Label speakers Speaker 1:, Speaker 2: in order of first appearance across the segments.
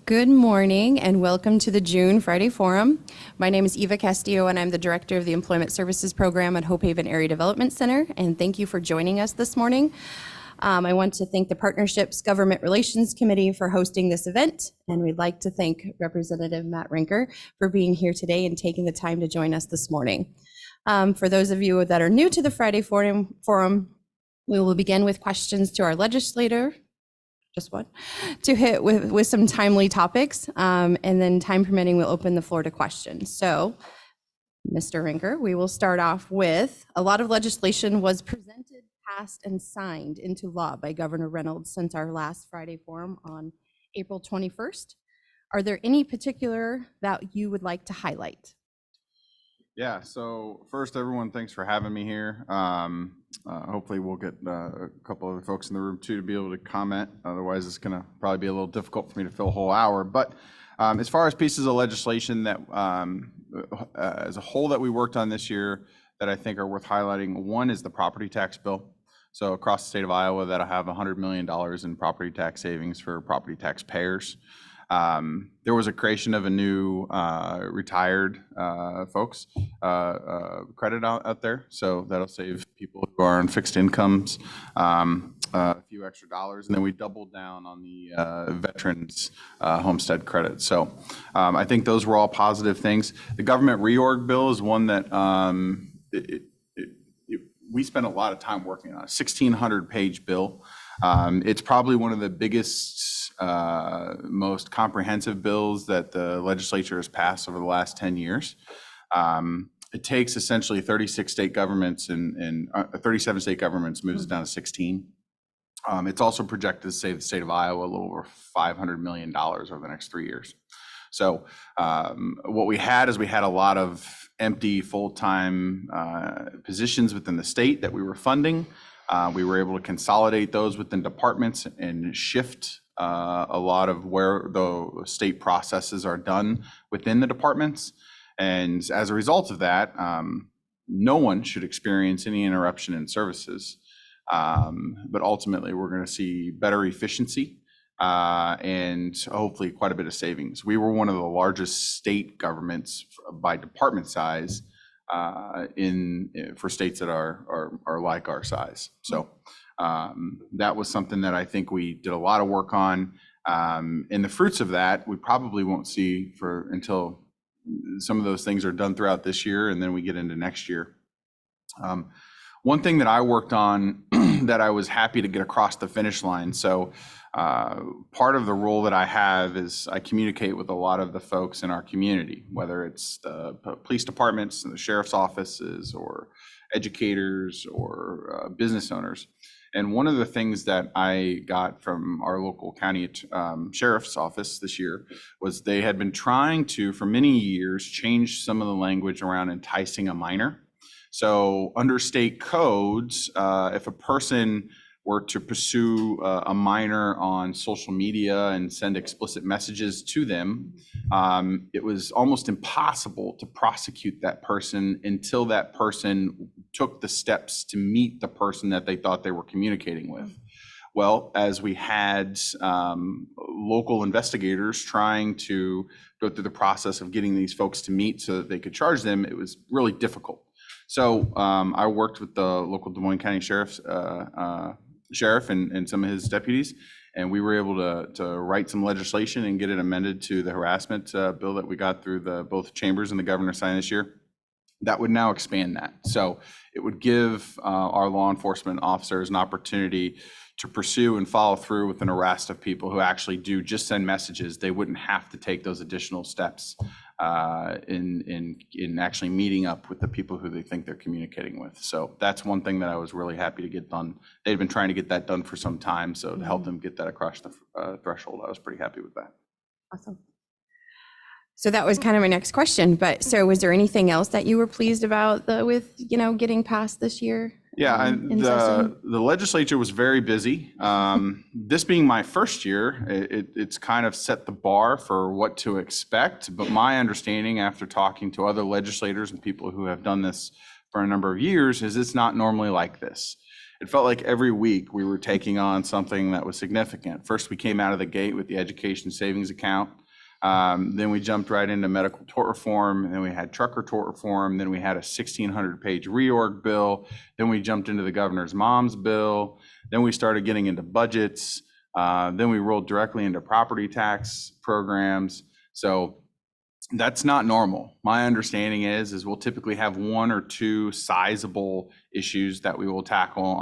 Speaker 1: Good morning and welcome to the June Friday Forum. My name is Eva Castillo and I'm the Director of the Employment Services Program at Hope Haven Area Development Center, and thank you for joining us this morning. I want to thank the Partnerships Government Relations Committee for hosting this event, and we'd like to thank Representative Matt Rinker for being here today and taking the time to join us this morning. For those of you that are new to the Friday Forum, we will begin with questions to our legislator, just one, to hit with some timely topics, and then time permitting, we'll open the floor to questions. So, Mr. Rinker, we will start off with, a lot of legislation was presented, passed, and signed into law by Governor Reynolds since our last Friday Forum on April 21st. Are there any particular that you would like to highlight?
Speaker 2: Yeah, so first, everyone, thanks for having me here. Hopefully we'll get a couple other folks in the room too to be able to comment. Otherwise, it's gonna probably be a little difficult for me to fill a whole hour. But as far as pieces of legislation that as a whole that we worked on this year that I think are worth highlighting, one is the property tax bill. So across the state of Iowa, that'll have $100 million in property tax savings for property tax payers. There was a creation of a new retired folks credit out there, so that'll save people who are on fixed incomes a few extra dollars, and then we doubled down on the veterans homestead credit. So I think those were all positive things. The government reorg bill is one that we spent a lot of time working on. A 1,600-page bill. It's probably one of the biggest, most comprehensive bills that the legislature has passed over the last 10 years. It takes essentially 36 state governments and 37 state governments, moves it down to 16. It's also projected to save the state of Iowa a little over $500 million over the next 3 years. So what we had is we had a lot of empty full-time positions within the state that we were funding. We were able to consolidate those within departments and shift a lot of where the state processes are done within the departments. And as a result of that, no one should experience any interruption in services. But ultimately, we're going to see better efficiency and hopefully quite a bit of savings. We were one of the largest state governments by department size for states that are like our size. So that was something that I think we did a lot of work on. And the fruits of that we probably won't see until some of those things are done throughout this year, and then we get into next year. One thing that I worked on that I was happy to get across the finish line. So part of the role that I have is I communicate with a lot of the folks in our community, whether it's the police departments and the sheriff's offices or educators or business owners. And one of the things that I got from our local county sheriff's office this year was they had been trying to, for many years, change some of the language around enticing a minor. So under state codes, if a person were to pursue a minor on social media and send explicit messages to them, it was almost impossible to prosecute that person until that person took the steps to meet the person that they thought they were communicating with. Well, as we had local investigators trying to go through the process of getting these folks to meet so that they could charge them, it was really difficult. So I worked with the local Des Moines County sheriff and some of his deputies, and we were able to write some legislation and get it amended to the harassment bill that we got through both chambers and the governor signed this year. That would now expand that. So it would give our law enforcement officers an opportunity to pursue and follow through with an arrest of people who actually do just send messages. They wouldn't have to take those additional steps in actually meeting up with the people who they think they're communicating with. So that's one thing that I was really happy to get done. They've been trying to get that done for some time, so to help them get that across the threshold, I was pretty happy with that.
Speaker 1: Awesome. So that was kind of my next question, but so was there anything else that you were pleased about with getting passed this year?
Speaker 2: Yeah, the legislature was very busy. This being my first year, it's kind of set the bar for what to expect. But my understanding after talking to other legislators and people who have done this for a number of years is it's not normally like this. it felt like every week we were taking on something that was significant. First, we came out of the gate with the education savings account. Then we jumped right into medical tort reform. And then we had trucker tort reform. Then we had a 1,600-page reorg bill. Then we jumped into the governor's mom's bill. Then we started getting into budgets. Then we rolled directly into property tax programs. So that's not normal. My understanding is we'll typically have one or two sizable issues that we will tackle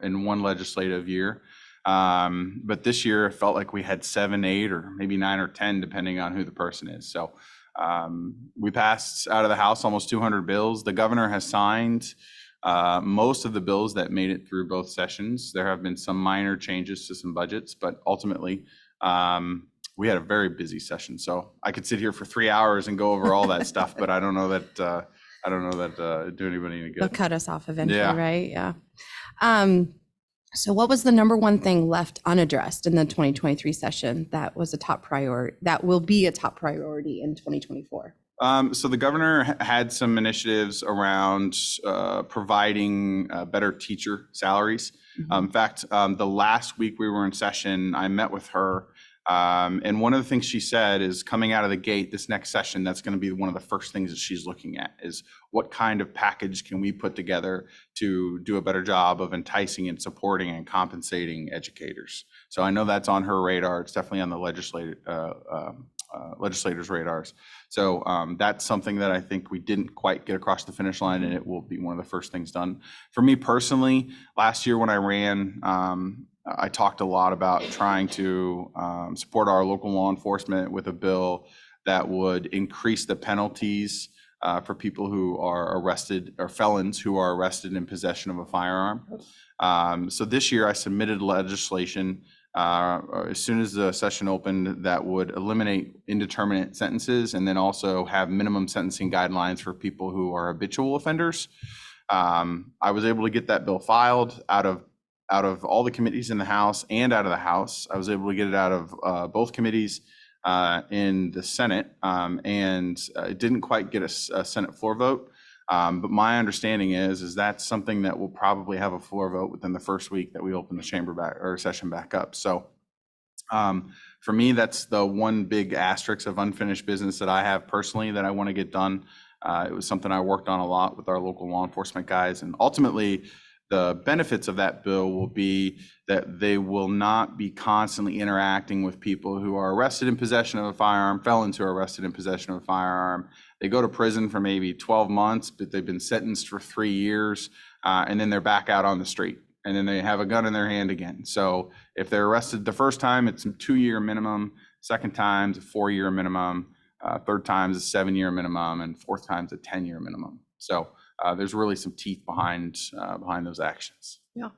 Speaker 2: in one legislative year. But this year it felt like we had 7, 8, or maybe 9 or 10, depending on who the person is. So we passed out of the House almost 200 bills. The governor has signed most of the bills that made it through both sessions. There have been some minor changes to some budgets, but ultimately we had a very busy session. So I could sit here for 3 hours and go over all that stuff, but I don't know that it do anybody any good.
Speaker 1: They'll cut us off eventually,
Speaker 2: Yeah.
Speaker 1: right? Yeah. So what was the number one thing left unaddressed in the 2023 session that was a top priority, that will be a top priority in 2024?
Speaker 2: So the governor had some initiatives around providing better teacher salaries. In fact, the last week we were in session, I met with her. And one of the things she said is, coming out of the gate this next session, that's going to be one of the first things that she's looking at, is what kind of package can we put together to do a better job of enticing and supporting and compensating educators. So I know that's on her radar. It's definitely on the legislators' radars. So that's something that I think we didn't quite get across the finish line, and it will be one of the first things done. For me personally, last year when I ran, I talked a lot about trying to support our local law enforcement with a bill that would increase the penalties for people who are arrested, or felons who are arrested in possession of a firearm. So this year I submitted legislation as soon as the session opened that would eliminate indeterminate sentences, and then also have minimum sentencing guidelines for people who are habitual offenders. I was able to get that bill filed out of all the committees in the House and out of the House. I was able to get it out of both committees in the Senate, and it didn't quite get a Senate floor vote. But my understanding is that's something that will probably have a floor vote within the first week that we open the session back up. So for me, that's the one big asterisk of unfinished business that I have personally that I want to get done. It was something I worked on a lot with our local law enforcement guys, and ultimately the benefits of that bill will be that they will not be constantly interacting with people who are arrested in possession of a firearm, felons who are arrested in possession of a firearm. They go to prison for maybe 12 months, but they've been sentenced for 3 years, and then they're back out on the street, and then they have a gun in their hand again. So if they're arrested the first time, it's a 2-year minimum. Second time, it's a 4-year minimum. Third time is a 7-year minimum, and fourth time is a 10-year minimum. So there's really some teeth behind those actions.
Speaker 1: Yeah.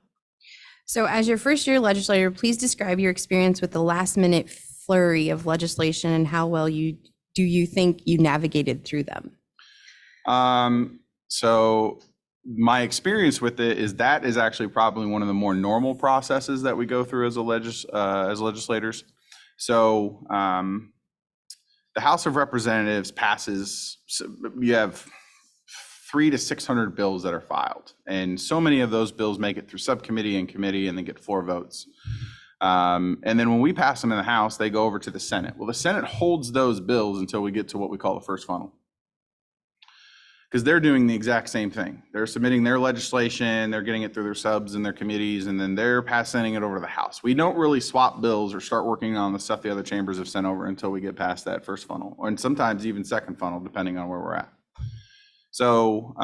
Speaker 1: So as your first year legislator, please describe your experience with the last minute flurry of legislation and how well do you think you navigated through them?
Speaker 2: So my experience with it is that is actually probably one of the more normal processes that we go through as legislators. So the House of Representatives passes, you have 300 to 600 bills that are filed, and so many of those bills make it through subcommittee and committee and then get floor votes. And then when we pass them in the House, they go over to the Senate. Well, the Senate holds those bills until we get to what we call the first funnel, because they're doing the exact same thing. They're submitting their legislation, they're getting it through their subs and their committees, and then they're passing it over to the House. We don't really swap bills or start working on the stuff the other chambers have sent over until we get past that first funnel, and sometimes even second funnel, depending on where we're at. So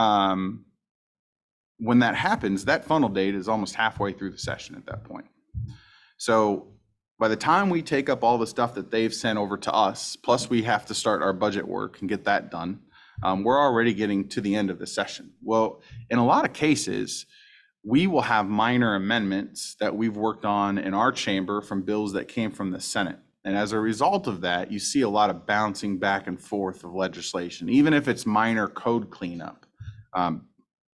Speaker 2: when that happens, that funnel date is almost halfway through the session at that point. So by the time we take up all the stuff that they've sent over to us, plus we have to start our budget work and get that done, we're already getting to the end of the session. Well, in a lot of cases, we will have minor amendments that we've worked on in our chamber from bills that came from the Senate. And as a result of that, you see a lot of bouncing back and forth of legislation, even if it's minor code cleanup.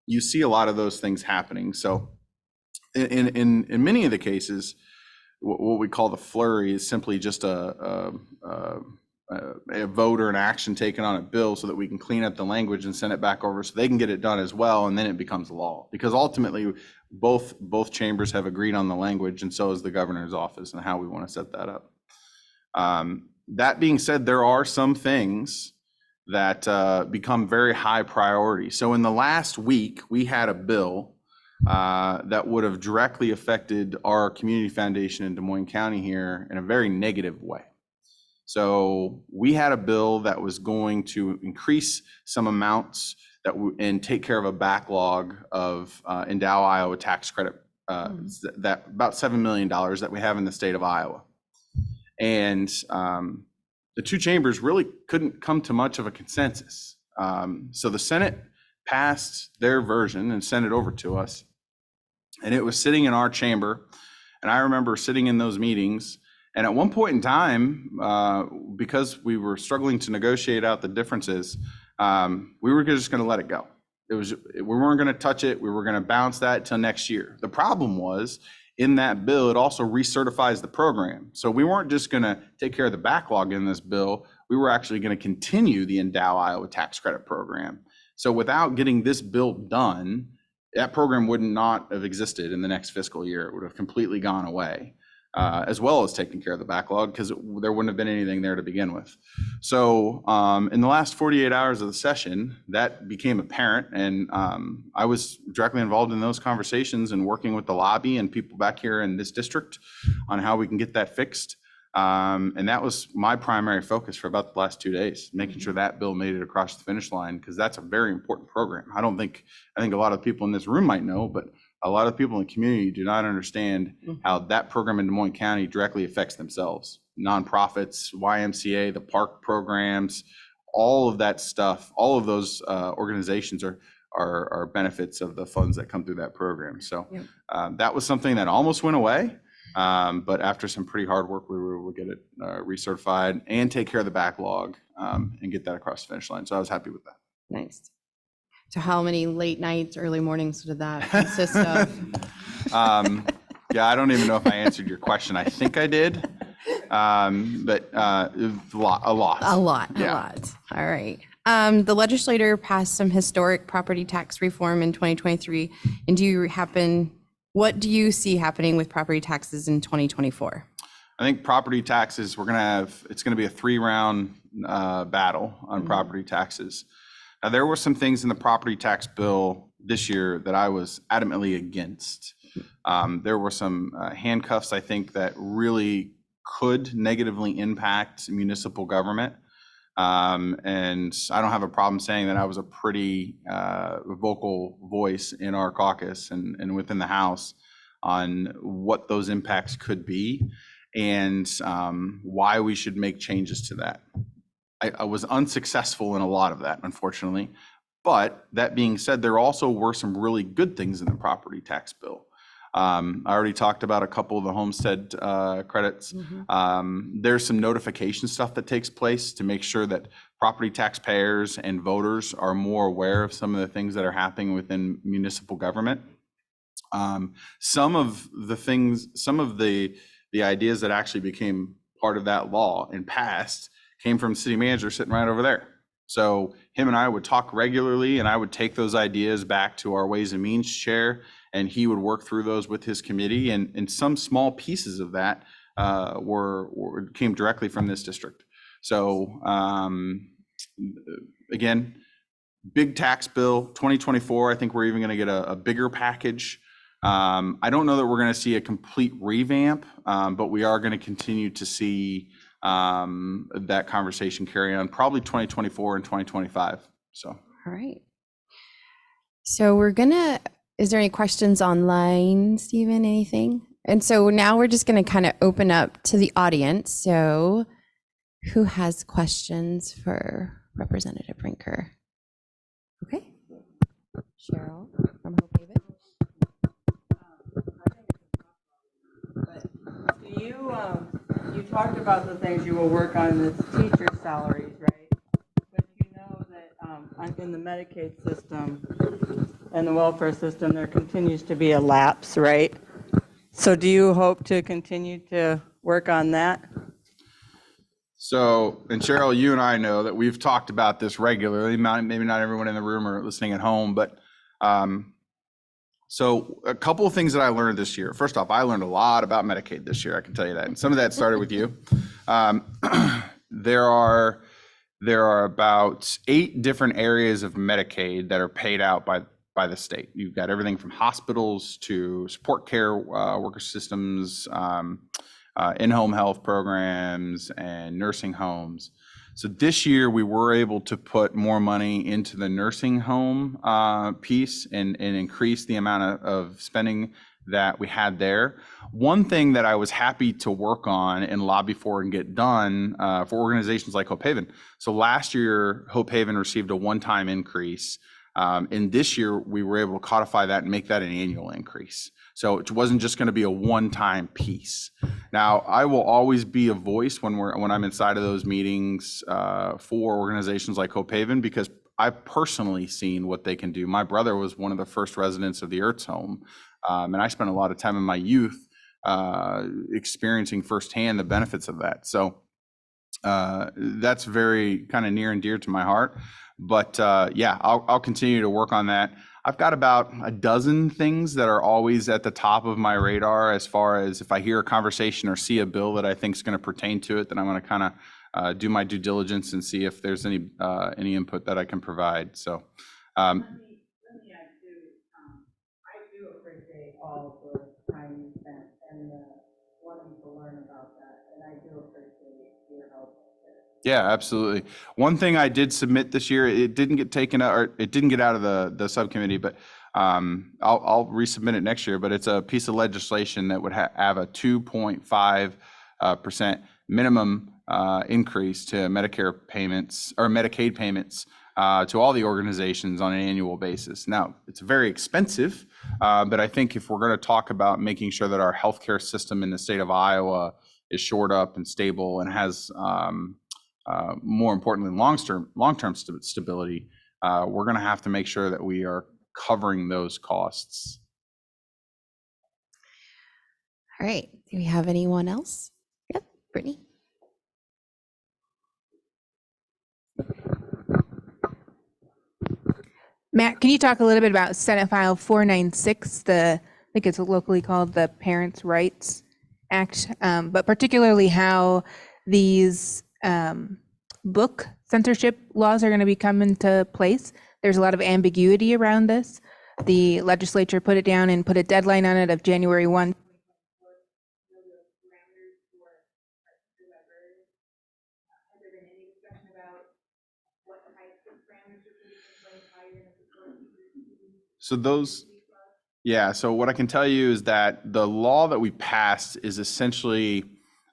Speaker 2: You see a lot of those things happening. So in many of the cases, what we call the flurry is simply just a a vote or an action taken on a bill so that we can clean up the language and send it back over so they can get it done as well, and then it becomes law. Because ultimately, both chambers have agreed on the language, and so has the governor's office and how we want to set that up. That being said, there are some things that become very high priority. So in the last week, we had a bill that would have directly affected our community foundation in Des Moines County here in a very negative way. So we had a bill that was going to increase some amounts and take care of a backlog of Endow Iowa tax credit, that about $7 million that we have in the state of Iowa. And the two chambers really couldn't come to much of a consensus. So the Senate passed their version and sent it over to us. And it was sitting in our chamber. And I remember sitting in those meetings. And at one point in time, because we were struggling to negotiate out the differences, we were just going to let it go. We weren't going to touch it. We were going to bounce that till next year. The problem was, in that bill, it also recertifies the program. So we weren't just going to take care of the backlog in this bill. We were actually going to continue the Endow Iowa tax credit program. So without getting this bill done, that program would not have existed in the next fiscal year. It would have completely gone away, as well as taking care of the backlog, because there wouldn't have been anything there to begin with. So in the last 48 hours of the session, that became apparent, and I was directly involved in those conversations and working with the lobby and people back here in this district on how we can get that fixed. And that was my primary focus for about the last 2 days, making sure that bill made it across the finish line, because that's a very important program. I think a lot of people in this room might know, but a lot of people in the community do not understand how that program in Des Moines County directly affects themselves. Nonprofits, YMCA, the park programs, all of that stuff, all of those organizations are benefits of the funds that come through that program. So that was something that almost went away. But after some pretty hard work, we were able to get it recertified and take care of the backlog and get that across the finish line. So I was happy with that.
Speaker 1: Nice. So how many late nights, early mornings did that consist of?
Speaker 2: Yeah, I don't even know if I answered your question. I think I did, but a lot.
Speaker 1: A lot. All right. The legislator passed some historic property tax reform in 2023. And what do you see happening with property taxes in 2024?
Speaker 2: I think property taxes, it's going to be a 3-round battle on property taxes. Now, there were some things in the property tax bill this year that I was adamantly against. There were some handcuffs, I think, that really could negatively impact municipal government. And I don't have a problem saying that I was a pretty vocal voice in our caucus and within the House on what those impacts could be and why we should make changes to that. I was unsuccessful in a lot of that, unfortunately. But that being said, there also were some really good things in the property tax bill. I already talked about a couple of the homestead credits. There's some notification stuff that takes place to make sure that property taxpayers and voters are more aware of some of the things that are happening within municipal government. Some of the ideas that actually became part of that law and passed came from city manager sitting right over there. So him and I would talk regularly, and I would take those ideas back to our Ways and Means chair, and he would work through those with his committee. And some small pieces of that came directly from this district. So again, big tax bill, 2024. I think we're even going to get a bigger package. I don't know that we're going to see a complete revamp, but we are going to continue to see that conversation carry on, probably 2024 and 2025. So.
Speaker 1: All right. So is there any questions online, Stephen, anything? And so now we're just going to kind of open up to the audience. So who has questions for Representative Brinker? Okay. Cheryl from Hope Haven.
Speaker 3: You talked about the things you will work on with teacher salaries, right? But you know that in the Medicaid system and the welfare system, there continues to be a lapse, right? So do you hope to continue to work on that?
Speaker 2: So, and Cheryl, you and I know that we've talked about this regularly, maybe not everyone in the room or listening at home, but so a couple of things that I learned this year. First off, I learned a lot about Medicaid this year, I can tell you that. And some of that started with you. Um, there are about 8 different areas of Medicaid that are paid out by the state. You've got everything from hospitals to support care worker systems, in-home health programs, and nursing homes. So this year we were able to put more money into the nursing home piece and increase the amount of spending that we had there. One thing that I was happy to work on and lobby for and get done for organizations like Hope Haven. So last year, Hope Haven received a one-time increase. And this year, we were able to codify that and make that an annual increase. So it wasn't just going to be a one-time piece. Now, I will always be a voice when I'm inside of those meetings for organizations like Hope Haven, because I've personally seen what they can do. My brother was one of the first residents of the Ertz home, and I spent a lot of time in my youth experiencing firsthand the benefits of that. So that's very kind of near and dear to my heart. But yeah, I'll continue to work on that. I've got about a dozen things that are always at the top of my radar as far as if I hear a conversation or see a bill that I think is going to pertain to it, then I'm going to kind of do my due diligence and see if there's any input that I can provide. So.
Speaker 3: Let me add too, I do appreciate all the time you spent and wanting to learn about that, and I do appreciate your help.
Speaker 2: Yeah, absolutely. One thing I did submit this year, it didn't get taken out, or it didn't get out of the subcommittee, but I'll resubmit it next year. But it's a piece of legislation that would have a 2.5% minimum increase to Medicare payments or Medicaid payments to all the organizations on an annual basis. Now, it's very expensive, but I think if we're going to talk about making sure that our healthcare system in the state of Iowa is shored up and stable and has more importantly, long-term stability, we're going to have to make sure that we are covering those costs.
Speaker 1: All right. Do we have anyone else? Yep, Brittany.
Speaker 4: Matt, can you talk a little bit about Senate File 496, I think it's locally called the Parents' Rights Act, but particularly how these book censorship laws are going to be come into place. There's a lot of ambiguity around this. The legislature put it down and put a deadline on it of January 1.
Speaker 2: So those, yeah, so what I can tell you is that the law that we passed is essentially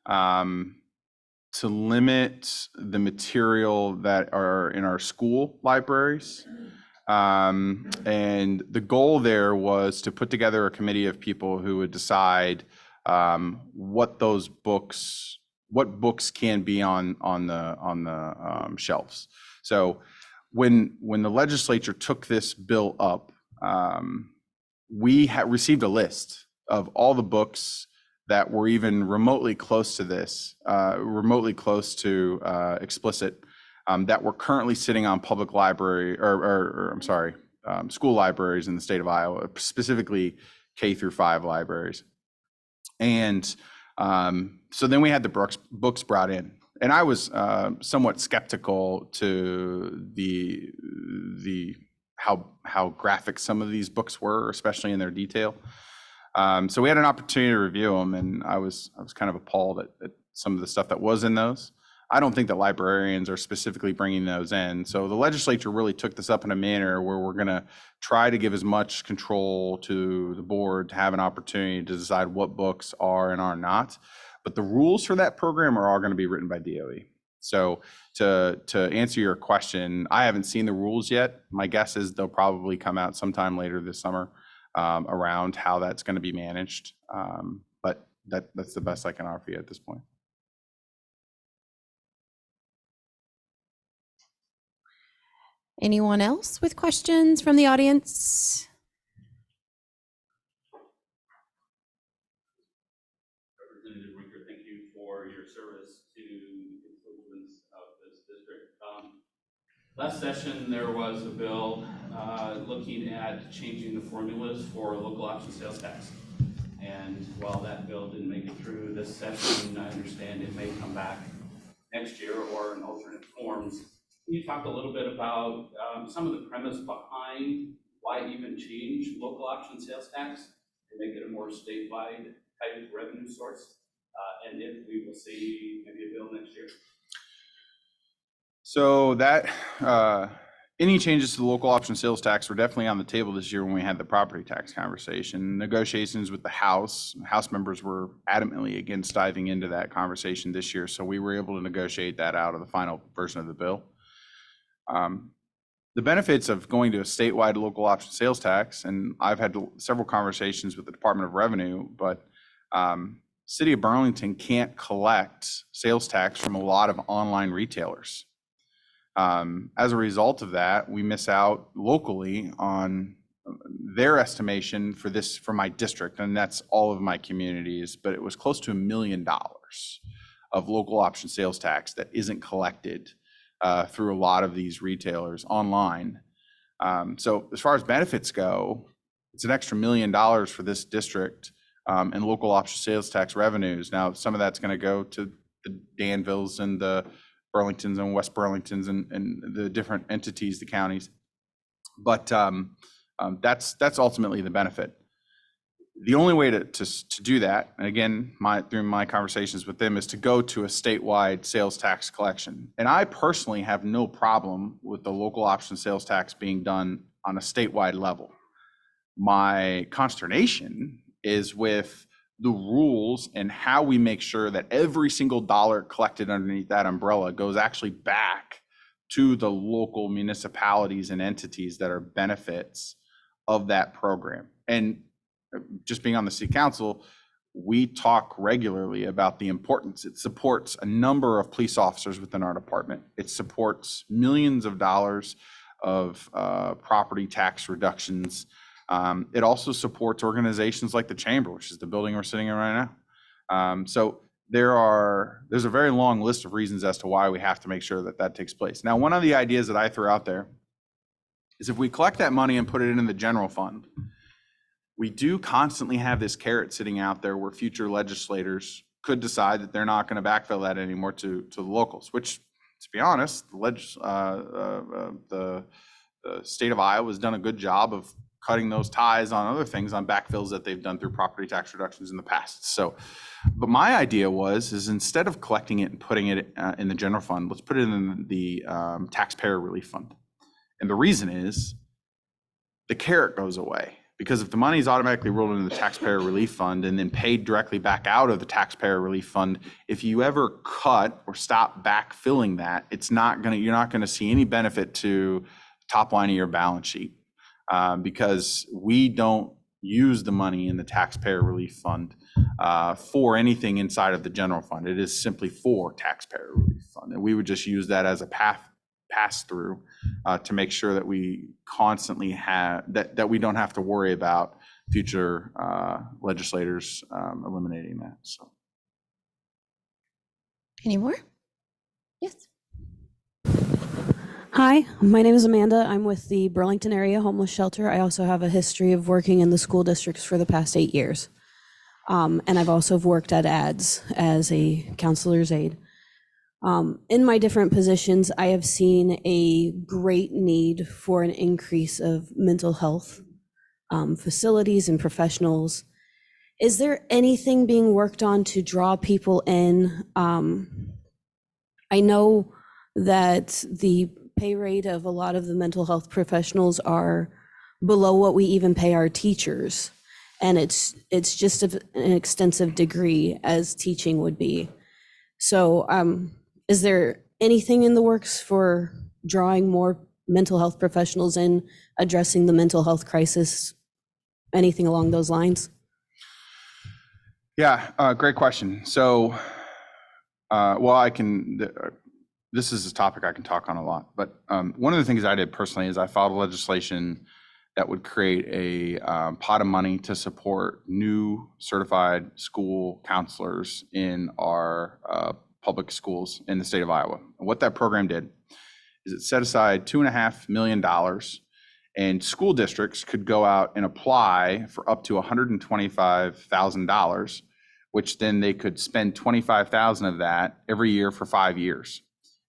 Speaker 2: to limit the material that are in our school libraries. And the goal there was to put together a committee of people who would decide what books can be on the shelves. So when the legislature took this bill up, we received a list of all the books that were even remotely close to this, remotely close to explicit, that were currently sitting on public library, or I'm sorry, school libraries in the state of Iowa, specifically K-5 libraries. And so then we had the books brought in. And I was somewhat skeptical to how graphic some of these books were, especially in their detail. So we had an opportunity to review them, and I was kind of appalled at some of the stuff that was in those. I don't think that librarians are specifically bringing those in. So the legislature really took this up in a manner where we're going to try to give as much control to the board to have an opportunity to decide what books are and are not. But the rules for that program are all going to be written by DOE. So to answer your question, I haven't seen the rules yet. My guess is they'll probably come out sometime later this summer around how that's going to be managed. But that's the best I can offer you at this point.
Speaker 1: Anyone else with questions from the audience?
Speaker 5: Representative Winker, thank you for your service to Last session, there was a bill looking at changing the formulas for local option sales tax. And while that bill didn't make it through this session, I understand it may come back next year or in alternate forms. Can you talk a little bit about some of the premise behind why even change local option sales tax to make it a more statewide type revenue source? And if we will see maybe a bill next year?
Speaker 2: So that any changes to the local option sales tax were definitely on the table this year when we had the property tax conversation. Negotiations with the House members were adamantly against diving into that conversation this year, so we were able to negotiate that out of the final version of the bill. The benefits of going to a statewide local option sales tax, and I've had several conversations with the Department of Revenue, but City of Burlington can't collect sales tax from a lot of online retailers. As a result of that, we miss out locally on their estimation for my district, and that's all of my communities, but it was close to $1 million of local option sales tax that isn't collected through a lot of these retailers online. So as far as benefits go, it's an extra $1 million for this district and local option sales tax revenues. Now, some of that's going to go to the Danvilles and the Burlingtons and West Burlingtons and the different entities, the counties. But that's ultimately the benefit. The only way to do that, and again, through my conversations with them, is to go to a statewide sales tax collection. And I personally have no problem with the local option sales tax being done on a statewide level. My consternation is with the rules and how we make sure that every single dollar collected underneath that umbrella goes actually back to the local municipalities and entities that are benefits of that program. And just being on the city council, we talk regularly about the importance. It supports a number of police officers within our department. It supports millions of dollars of property tax reductions. It also supports organizations like the Chamber, which is the building we're sitting in right now. So there's a very long list of reasons as to why we have to make sure that that takes place. Now, one of the ideas that I threw out there is if we collect that money and put it in the general fund, we do constantly have this carrot sitting out there where future legislators could decide that they're not going to backfill that anymore to the locals, which, to be honest, the state of Iowa has done a good job of cutting those ties on other things, on backfills that they've done through property tax reductions in the past. So, but my idea is instead of collecting it and putting it in the general fund, let's put it in the taxpayer relief fund. And the reason is the carrot goes away. Because if the money is automatically rolled into the taxpayer relief fund and then paid directly back out of the taxpayer relief fund, if you ever cut or stop backfilling that, you're not going to see any benefit to the top line of your balance sheet because we don't use the money in the taxpayer relief fund for anything inside of the general fund. It is simply for taxpayer relief fund, and we would just use that as a pass through to make sure that we constantly have that we don't have to worry about future legislators eliminating that. So,
Speaker 1: Any more? Yes.
Speaker 6: Hi, my name is Amanda. I'm with the Burlington Area Homeless Shelter. I also have a history of working in the school districts for the past 8 years. And I've also worked at ADS as a counselor's aide. In my different positions, I have seen a great need for an increase of mental health facilities and professionals. Is there anything being worked on to draw people in? I know that the pay rate of a lot of the mental health professionals are below what we even pay our teachers. And it's just an extensive degree as teaching would be. So is there anything in the works for drawing more mental health professionals in, addressing the mental health crisis, anything along those lines?
Speaker 2: Yeah, great question. So, this is a topic I can talk on a lot, but one of the things I did personally is I filed legislation that would create a pot of money to support new certified school counselors in our public schools in the state of Iowa. What that program did is it set aside $2.5 million, and school districts could go out and apply for up to $125,000, which then they could spend $25,000 of that every year for 5 years.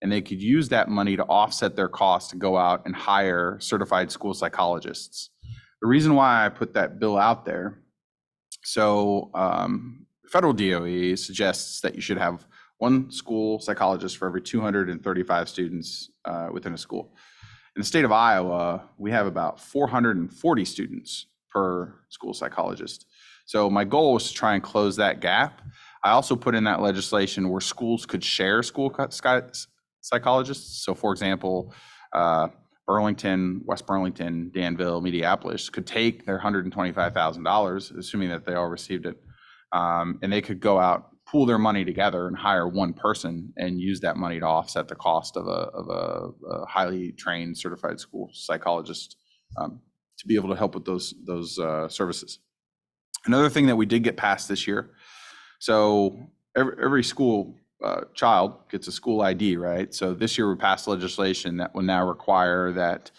Speaker 2: And they could use that money to offset their costs to go out and hire certified school psychologists. The reason why I put that bill out there, so federal DOE suggests that you should have one school psychologist for every 235 students within a school. In the state of Iowa, we have about 440 students per school psychologist. So my goal was to try and close that gap. I also put in that legislation where schools could share school psychologists. So for example, Burlington, West Burlington, Danville, Mediapolis could take their $125,000, assuming that they all received it, and they could go out, pool their money together and hire one person and use that money to offset the cost of a highly trained certified school psychologist to be able to help with those services. Another thing that we did get passed this year, so every school child gets a school ID, right? So this year we passed legislation that will now require that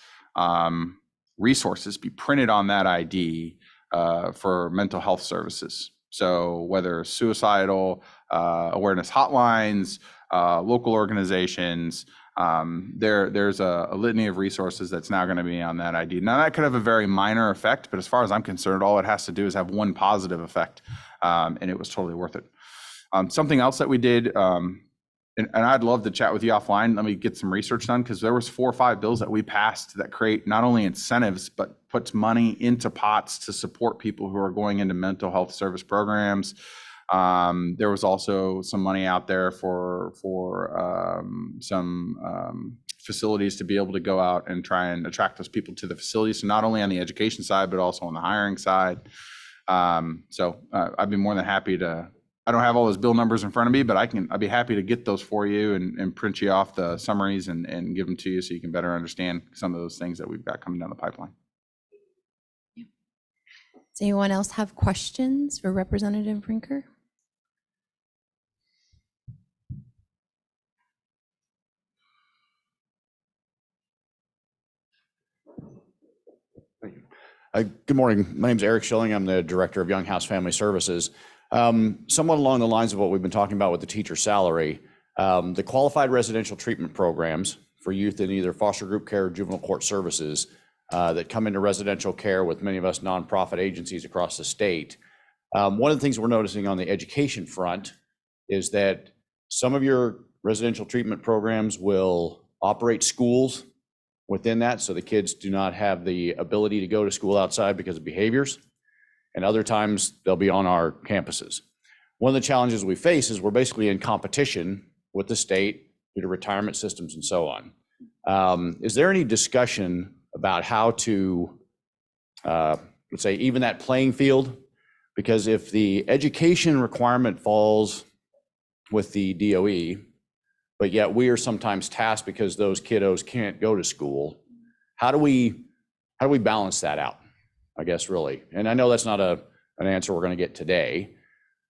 Speaker 2: resources be printed on that ID for mental health services. So whether suicidal awareness hotlines, local organizations, there's a litany of resources that's now going to be on that ID. Now that could have a very minor effect, but as far as I'm concerned, all it has to do is have one positive effect, and it was totally worth it. Something else that we did, and I'd love to chat with you offline. Let me get some research done, because there was 4 or 5 bills that we passed that create not only incentives, but puts money into pots to support people who are going into mental health service programs. There was also some money out there for some facilities to be able to go out and try and attract those people to the facilities. So not only on the education side, but also on the hiring side. So I'd be more than happy to. I don't have all those bill numbers in front of me, but I'd be happy to get those for you and print you off the summaries and give them to you so you can better understand some of those things that we've got coming down the pipeline.
Speaker 1: Does anyone else have questions for Representative Brinker?
Speaker 7: Good morning. My name is Eric Schilling. I'm the Director of Young House Family Services. Somewhat along the lines of what we've been talking about with the teacher salary, the qualified residential treatment programs for youth in either foster group care or juvenile court services that come into residential care with many of us nonprofit agencies across the state. One of the things we're noticing on the education front is that some of your residential treatment programs will operate schools within that, so the kids do not have the ability to go to school outside because of behaviors, and other times they'll be on our campuses. One of the challenges we face is we're basically in competition with the state due to retirement systems and so on. Is there any discussion about how to, let's say, even that playing field? Because if the education requirement falls with the DOE, but yet we are sometimes tasked because those kiddos can't go to school, how do we balance that out, I guess, really? And I know that's not an answer we're going to get today,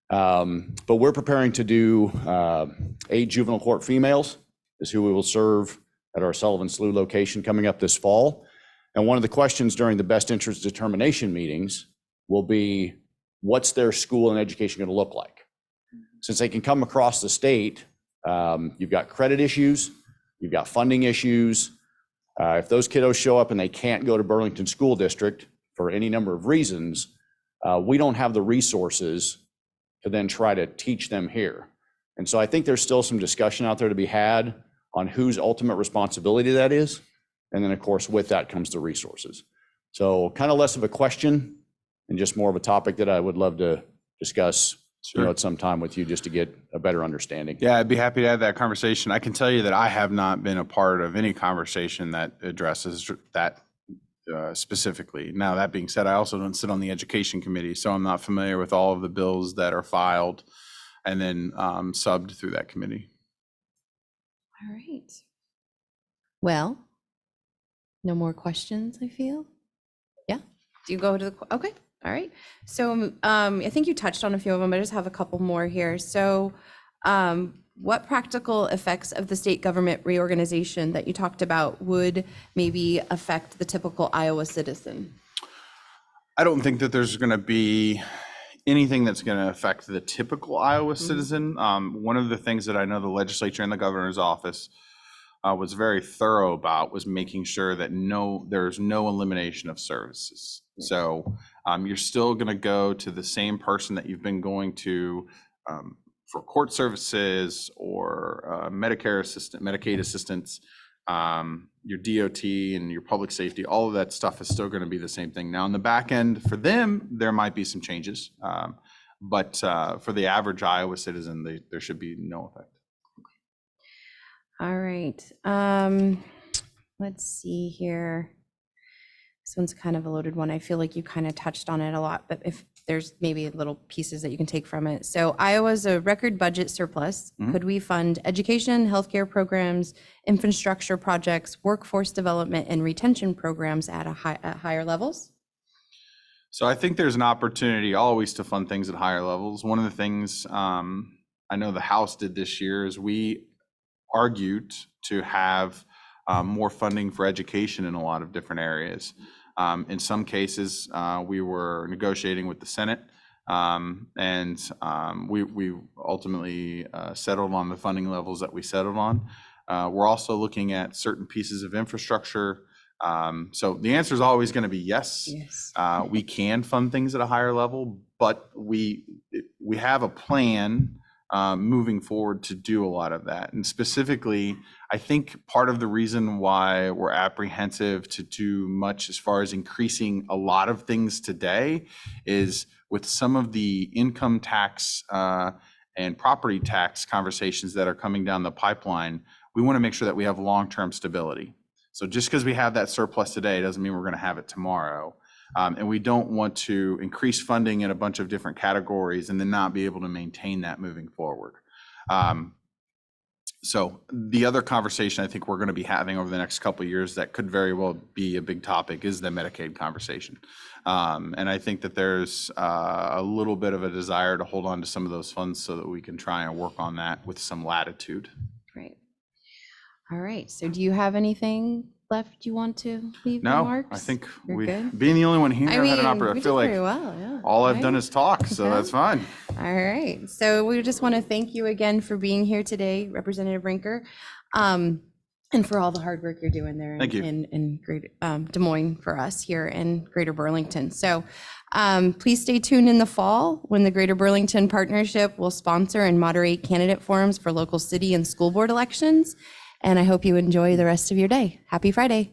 Speaker 7: but we're preparing to do 8 juvenile court females is who we will serve at our Sullivan Slough location coming up this fall. And one of the questions during the best interest determination meetings will be, what's their school and education going to look like? Since they can come across the state, you've got credit issues, you've got funding issues. If those kiddos show up and they can't go to Burlington School District for any number of reasons, we don't have the resources to then try to teach them here. And so I think there's still some discussion out there to be had on whose ultimate responsibility that is. And then of course, with that comes the resources. So kind of less of a question and just more of a topic that I would love to discuss at some time with you, just to get a better understanding.
Speaker 2: Yeah, I'd be happy to have that conversation. I can tell you that I have not been a part of any conversation that addresses that specifically. Now, that being said, I also don't sit on the education committee, so I'm not familiar with all of the bills that are filed and then subbed through that committee.
Speaker 1: All right. Well, no more questions, I feel. Yeah. Do you go to the, okay. All right. So I think you touched on a few of them. I just have a couple more here. So what practical effects of the state government reorganization that you talked about would maybe affect the typical Iowa citizen?
Speaker 2: I don't think that there's going to be anything that's going to affect the typical Iowa citizen. One of the things that I know the legislature and the governor's office was very thorough about was making sure that there's no elimination of services. So you're still going to go to the same person that you've been going to for court services or Medicare assistance, Medicaid assistance, your DOT and your public safety, all of that stuff is still going to be the same thing. Now, on the back end, for them, there might be some changes, but for the average Iowa citizen, there should be no effect.
Speaker 1: All right. Let's see here. This one's kind of a loaded one. I feel like you kind of touched on it a lot, but if there's maybe little pieces that you can take from it. So Iowa's a record budget surplus. Could we fund education, healthcare programs, infrastructure projects, workforce development, and retention programs at higher levels?
Speaker 2: So I think there's an opportunity always to fund things at higher levels. One of the things I know the House did this year is we argued to have more funding for education in a lot of different areas. In some cases, we were negotiating with the Senate, and we ultimately settled on the funding levels that we settled on. We're also looking at certain pieces of infrastructure. So the answer is always going to be yes.
Speaker 1: Yes.
Speaker 2: We can fund things at a higher level, but we have a plan moving forward to do a lot of that. And specifically, I think part of the reason why we're apprehensive to do much as far as increasing a lot of things today is with some of the income tax and property tax conversations that are coming down the pipeline, we want to make sure that we have long-term stability. So just because we have that surplus today doesn't mean we're going to have it tomorrow. And we don't want to increase funding in a bunch of different categories and then not be able to maintain that moving forward. So the other conversation I think we're going to be having over the next couple of years that could very well be a big topic is the Medicaid conversation. And I think that there's a little bit of a desire to hold on to some of those funds so that we can try and work on that with some latitude.
Speaker 1: Great. All right. So do you have anything left you want to leave
Speaker 2: No,
Speaker 1: remarks?
Speaker 2: I think
Speaker 1: You're good?
Speaker 2: being the only one here, I had an
Speaker 1: we
Speaker 2: opportunity. I
Speaker 1: did
Speaker 2: feel like
Speaker 1: pretty well, yeah.
Speaker 2: all I've
Speaker 1: Right?
Speaker 2: done is talk, so
Speaker 1: Okay.
Speaker 2: that's fine.
Speaker 1: All right. So we just want to thank you again for being here today, Representative Rinker, and for all the hard work you're doing there
Speaker 2: Thank you.
Speaker 1: in Greater Des Moines for us here in Greater Burlington. So please stay tuned in the fall when the Greater Burlington Partnership will sponsor and moderate candidate forums for local city and school board elections. And I hope you enjoy the rest of your day. Happy Friday.